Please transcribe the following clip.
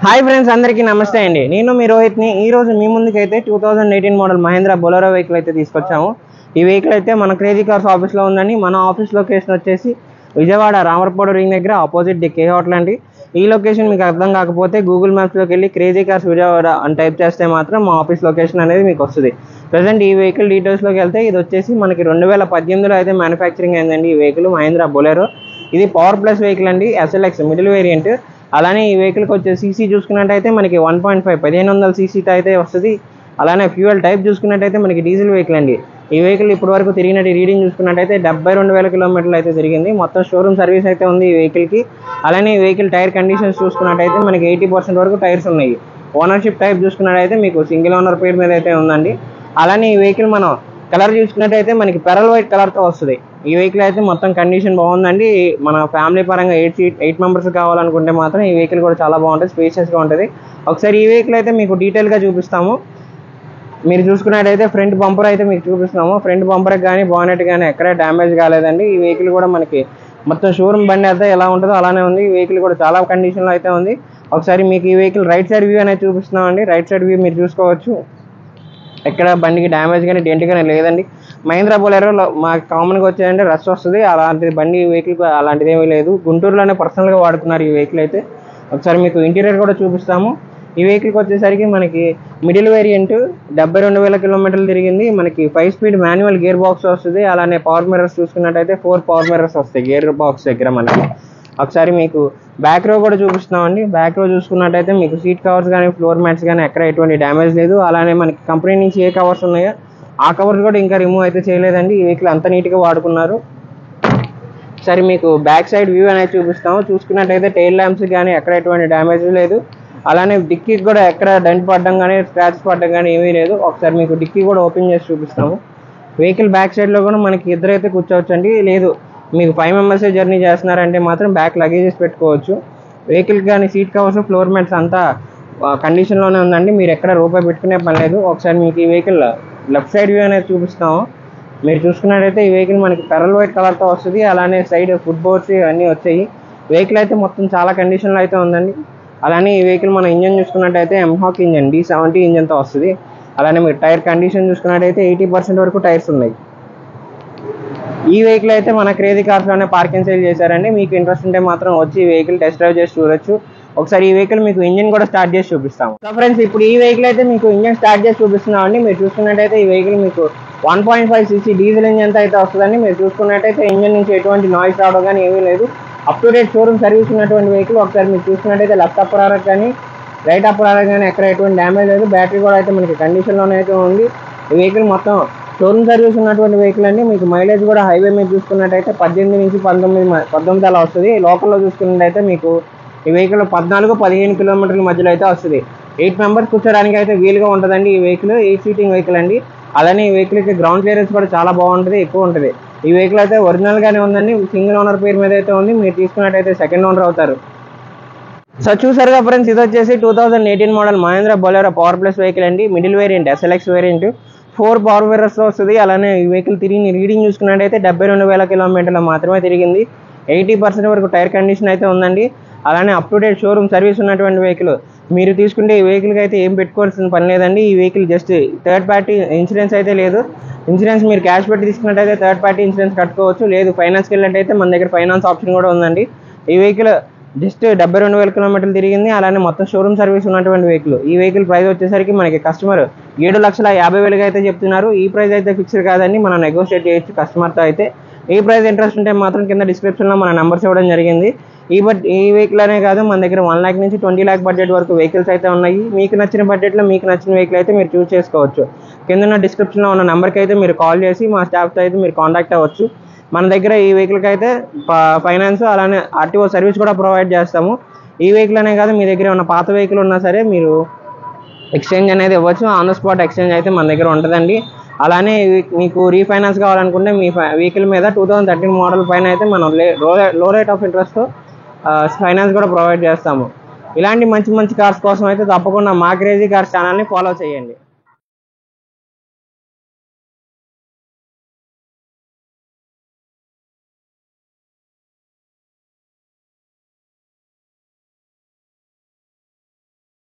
Hi friends, అందరికీ నమస్తే అండి. నేను మీ రోహిత్ని. ఈ రోజు మీ ముందుకైతే 2018 మోడల్ మహేంద్ర బొలెరో వెహికల్ అయితే తీసుకొచ్చాము. ఈ వెహికల్ అయితే మన క్రేజీ కార్స్ ఆఫీస్లో ఉందండి. మన ఆఫీస్ లొకేషన్ వచ్చేసి విజయవాడ రామరపాడు రింగ్ దగ్గర ఆపోజిట్ కే హోటల్ అండి. ఈ లొకేషన్ మీకు అర్థం కాకపోతే గూగుల్ మ్యాప్స్లోకి వెళ్ళి క్రేజీ కార్స్ విజయవాడ అని టైప్ చేస్తే మాత్రం మా ఆఫీస్ లొకేషన్ అనేది మీకు వస్తుంది. ప్రజెంట్ ఈ వెహికల్ డీటెయిల్స్లోకి వెళ్తే ఇది వచ్చేసి మనకి 2018లో అయితే మ్యానుఫ్యాక్చరింగ్ అయిందండి. ఈ వెహికల్ మహేంద్ర బొలెరో. ఇది పవర్ ప్లస్ వెహికల్ అండి, SLX మిడిల్ వేరియంట్. అలానే ఈ వెహికల్కి వచ్చే సీసీ చూసుకున్నట్టయితే మనకి 1.5 1500 సీసీతో అయితే వస్తుంది. అలానే ఫ్యూయల్ టైప్ చూసుకున్నట్టయితే మనకి డీజిల్ వెహికల్ అండి. ఈ వెహికల్ ఇప్పటి వరకు తిరిగినట్టు రీడింగ్ చూసుకున్నట్టయితే 72,000 కిలోమీటర్లు అయితే తిరిగింది. మొత్తం షోరూమ్ సర్వీస్ అయితే ఉంది ఈ వెహికల్కి. అలానే ఈ వెహికల్ టైర్ కండిషన్స్ చూసుకున్నట్టయితే మనకి 80% వరకు టైర్స్ ఉన్నాయి. ఓనర్షిప్ టైప్ చూసుకున్నట్టయితే మీకు సింగిల్ ఓనర్ పేరు మీద అయితే ఉందండి. అలానే ఈ వెహికల్ మనం కలర్ చూసుకున్నట్టయితే మనకి పెరల్ వైట్ కలర్తో వస్తుంది. ఈ వెహికల్ అయితే మొత్తం కండిషన్ బాగుందండి. మన ఫ్యామిలీ పరంగా 8 మెంబర్స్ కావాలనుకుంటే మాత్రం ఈ వెహికల్ కూడా చాలా బాగుంటుంది, స్పేషియస్గా ఉంటుంది. ఒకసారి ఈ వెహికల్ అయితే మీకు డీటెయిల్గా చూపిస్తాము. మీరు చూసుకున్నట్టయితే ఫ్రంట్ బంపర్ అయితే మీకు చూపిస్తున్నాము. ఫ్రంట్ బంపర్కి కానీ బానెట్ కానీ ఎక్కడ డ్యామేజ్ కాలేదండి. ఈ వెహికల్ కూడా మనకి మొత్తం షోరూమ్ బండి అయితే ఎలా ఉంటుందో అలానే ఉంది. ఈ వెహికల్ కూడా చాలా కండిషన్లో అయితే ఉంది. ఒకసారి మీకు ఈ వెహికల్ రైట్ సైడ్ వ్యూ అనేది చూపిస్తున్నామండి. రైట్ సైడ్ వ్యూ మీరు చూసుకోవచ్చు. ఎక్కడ బండికి డ్యామేజ్ కానీ డెంట్ కానీ లేదండి. మహేంద్ర బొలెరోలో మాకు కామన్గా వచ్చేదంటే రష్ వస్తుంది. అలాంటి బండి వెహికల్ అలాంటిది ఏమీ లేదు. గుంటూరులోనే పర్సనల్గా వాడుతున్నారు ఈ వెహికల్ అయితే. ఒకసారి మీకు ఇంటీరియర్ కూడా చూపిస్తాము. ఈ వెహికల్కి వచ్చేసరికి మనకి మిడిల్ వేరియంట్ 72,000 కిలోమీటర్లు తిరిగింది. మనకి 5 స్పీడ్ మాన్యువల్ గేర్ బాక్స్ వస్తుంది. అలానే పవర్ మిర్రర్స్ చూసుకున్నట్టయితే 4 పవర్ మిర్రర్స్ వస్తాయి గేర్ బాక్స్ దగ్గర మనకి. ఒకసారి మీకు బ్యాక్ రో కూడా చూపిస్తున్నామండి. బ్యాక్ రో చూసుకున్నట్టయితే మీకు సీట్ కవర్స్ కానీ ఫ్లోర్ మ్యాట్స్ కానీ ఎక్కడ ఎటువంటి డ్యామేజ్ లేదు. అలానే మనకి కంపెనీ నుంచి ఏ కవర్స్ ఉన్నాయో ఆ కవర్స్ కూడా ఇంకా రిమూవ్ అయితే చేయలేదండి. ఈ వెహికల్ అంత నీట్గా వాడుకున్నారు. సరే మీకు బ్యాక్ సైడ్ వ్యూ అనేది చూపిస్తాము. చూసుకున్నట్టయితే టైల్ ల్యాంప్స్ కానీ ఎక్కడ ఎటువంటి డ్యామేజ్ లేదు. అలానే డిక్కీకి కూడా ఎక్కడ డెంట్ పడడం కానీ స్క్రాచ్ పడడం కానీ ఏమీ లేదు. ఒకసారి మీకు డిక్కీ కూడా ఓపెన్ చేసి చూపిస్తాము. వెహికల్ బ్యాక్ సైడ్లో కూడా మనకి ఇద్దరైతే కూర్చోవచ్చండి. లేదు మీకు 5 మెంబర్సే జర్నీ చేస్తున్నారంటే మాత్రం బ్యాక్ లగేజెస్ పెట్టుకోవచ్చు. వెహికల్ కానీ సీట్ కవర్స్ ఫ్లోర్ మ్యాట్స్ అంతా కండిషన్లోనే ఉందండి. మీరు ఎక్కడ రూపాయి పెట్టుకునే పని లేదు. ఒకసారి మీకు ఈ వెహికల్ లెఫ్ట్ సైడ్ వ్యూ అనేది చూపిస్తాము. మీరు చూసుకున్నట్టయితే ఈ వెహికల్ మనకి పెరల్ వైట్ కలర్తో వస్తుంది. అలానే సైడ్ ఫుట్ బోర్డ్స్ ఇవన్నీ వచ్చాయి. వెహికల్ అయితే మొత్తం చాలా కండిషన్లో అయితే ఉందండి. అలానే ఈ వెహికల్ మన ఇంజన్ చూసుకున్నట్టయితే ఎంహాక్ ఇంజన్ D70 ఇంజన్తో వస్తుంది. అలానే మీరు టైర్ కండిషన్ చూసుకున్నట్టయితే 80% వరకు టైర్స్ ఉన్నాయి. ఈ వెహికల్ అయితే మన క్రేజీ కార్స్లోనే పార్కింగ్ సేల్ చేశారండి. మీకు ఇంట్రెస్ట్ ఉంటే మాత్రం వచ్చి ఈ వెహికల్ టెస్ట్ డ్రైవ్ చేసి చూడొచ్చు. ఒకసారి ఈ వెహికల్ మీకు ఇంజన్ కూడా స్టార్ట్ చేసి చూపిస్తాము. సో ఫ్రెండ్స్, ఇప్పుడు ఈ వెహికల్ అయితే మీకు ఇంజన్ స్టార్ట్ చేసి చూపిస్తున్నామండి. మీరు చూసుకున్నట్టయితే ఈ వెహికల్ మీకు 1.5 cc డీజిల్ ఇంజన్తో అయితే వస్తుందండి. మీరు చూసుకున్నట్టయితే ఇంజన్ నుంచి ఎటువంటి నాయిస్ రావడం కానీ ఏమీ లేదు. Up to date showroom service ఉన్నటువంటి వెహికల్. ఒకసారి మీరు చూసుకున్నట్టయితే లెఫ్ట్ అప్పర్ ఆర్ఆర్ కానీ రైట్ అప్పర్ ఆర్ఆర్ కానీ ఎక్కడ ఎటువంటి డ్యామేజ్ లేదు. బ్యాటరీ కూడా అయితే మనకి కండిషన్లోనే అయితే ఉంది. ఈ వెహికల్ మొత్తం షోరూమ్ సర్వీస్ ఉన్నటువంటి వెహికల్ అండి. మీకు మైలేజ్ కూడా హైవే మీద చూసుకున్నట్టయితే 18 నుంచి 19 అలా వస్తుంది. లోకల్లో చూసుకున్నట్టయితే మీకు ఈ వెహికల్ 14-15 కిలోమీటర్ల మధ్యలో అయితే వస్తుంది. 8 మెంబర్స్ కూర్చోడానికి అయితే వీలుగా ఉంటుందండి. ఈ వెహికల్ 8 సీటింగ్ వెహికల్ అండి. అలానే ఈ వెహికల్కి గ్రౌండ్ క్లియరెన్స్ కూడా చాలా బాగుంటుంది, ఎక్కువ ఉంటుంది. ఈ వెహికల్ అయితే ఒరిజినల్గానే ఉందండి. సింగిల్ ఓనర్ పేరు మీద అయితే ఉంది. మీరు తీసుకున్నట్టయితే సెకండ్ ఓనర్ అవుతారు. సో చూసారుగా ఫ్రెండ్స్, ఇది వచ్చేసి 2018 model Mahindra Bolero power plus vehicle అండి. Middle variant SLX variant 4 power మిర్రర్స్లో వస్తుంది. అలానే ఈ వెహికల్ తిరిగి రీడింగ్ చూసుకున్నట్టయితే 72,000 కిలోమీటర్లు మాత్రమే తిరిగింది. 80% వరకు టైర్ కండిషన్ అయితే ఉందండి. అలానే up to date showroom service ఉన్నటువంటి వెహికల్. మీరు తీసుకుంటే ఈ వెహికల్కి అయితే ఏం పెట్టుకోవాల్సిన పని లేదండి. ఈ vehicle just third party insurance అయితే లేదు. ఇన్సూరెన్స్ మీరు క్యాష్ పెట్టి తీసుకున్నట్టయితే థర్డ్ పార్టీ ఇన్సూరెన్స్ కట్టుకోవచ్చు. లేదు ఫైనాన్స్కి వెళ్ళినట్టయితే మన దగ్గర ఫైనాన్స్ ఆప్షన్ కూడా ఉందండి. ఈ వెహికల్ జస్ట్ 72,000 కిలోమీటర్లు తిరిగింది. అలానే మొత్తం షోరూమ్ సర్వీస్ ఉన్నటువంటి వెహికల్. ఈ వెహికల్ ప్రైస్ వచ్చేసరికి మనకి కస్టమర్ 7,50,000 అయితే చెప్తున్నారు. ఈ ప్రైస్ అయితే ఫిక్స్డ్ కాదండి, మనం నెగోషియేట్ చేయొచ్చు కస్టమర్తో అయితే. ఈ ప్రైస్ ఇంట్రెస్ట్ ఉంటే మాత్రం కింద డిస్క్రిప్షన్లో మన నెంబర్స్ ఇవ్వడం జరిగింది. ఈ వెహికల్ అనే కాదు, మన దగ్గర 1 lakh నుంచి 20 lakh బడ్జెట్ వరకు వెహికల్స్ అయితే ఉన్నాయి. మీకు నచ్చిన బడ్జెట్లో మీకు నచ్చిన వెహికల్ అయితే మీరు చూస్ చేసుకోవచ్చు. కింద డిస్క్రిప్షన్లో ఉన్న నెంబర్కి అయితే మీరు కాల్ చేసి మా స్టాఫ్తో అయితే మీరు కాంటాక్ట్ అవ్వచ్చు. మన దగ్గర ఈ వెహికల్కి అయితే ఫైనాన్స్ అలానే RTO సర్వీస్ కూడా ప్రొవైడ్ చేస్తాము. ఈ వెహికల్ అనే కాదు, మీ దగ్గర ఉన్న పాత వెహికల్ ఉన్నా సరే మీరు ఎక్స్చేంజ్ అనేది ఇవ్వచ్చు. ఆన్ ద స్పాట్ ఎక్స్చేంజ్ అయితే మన దగ్గర ఉంటుందండి. అలానే మీకు రీఫైనాన్స్ కావాలనుకుంటే మీ వెహికల్ మీద 2013 మోడల్ పైన అయితే మనం లో రేట్ ఆఫ్ ఇంట్రెస్ట్ ఫైనాన్స్ కూడా ప్రొవైడ్ చేస్తాము. ఇలాంటి మంచి కార్స్ కోసం అయితే తప్పకుండా మా క్రేజీ కార్స్ ఛానల్ని ఫాలో చేయండి.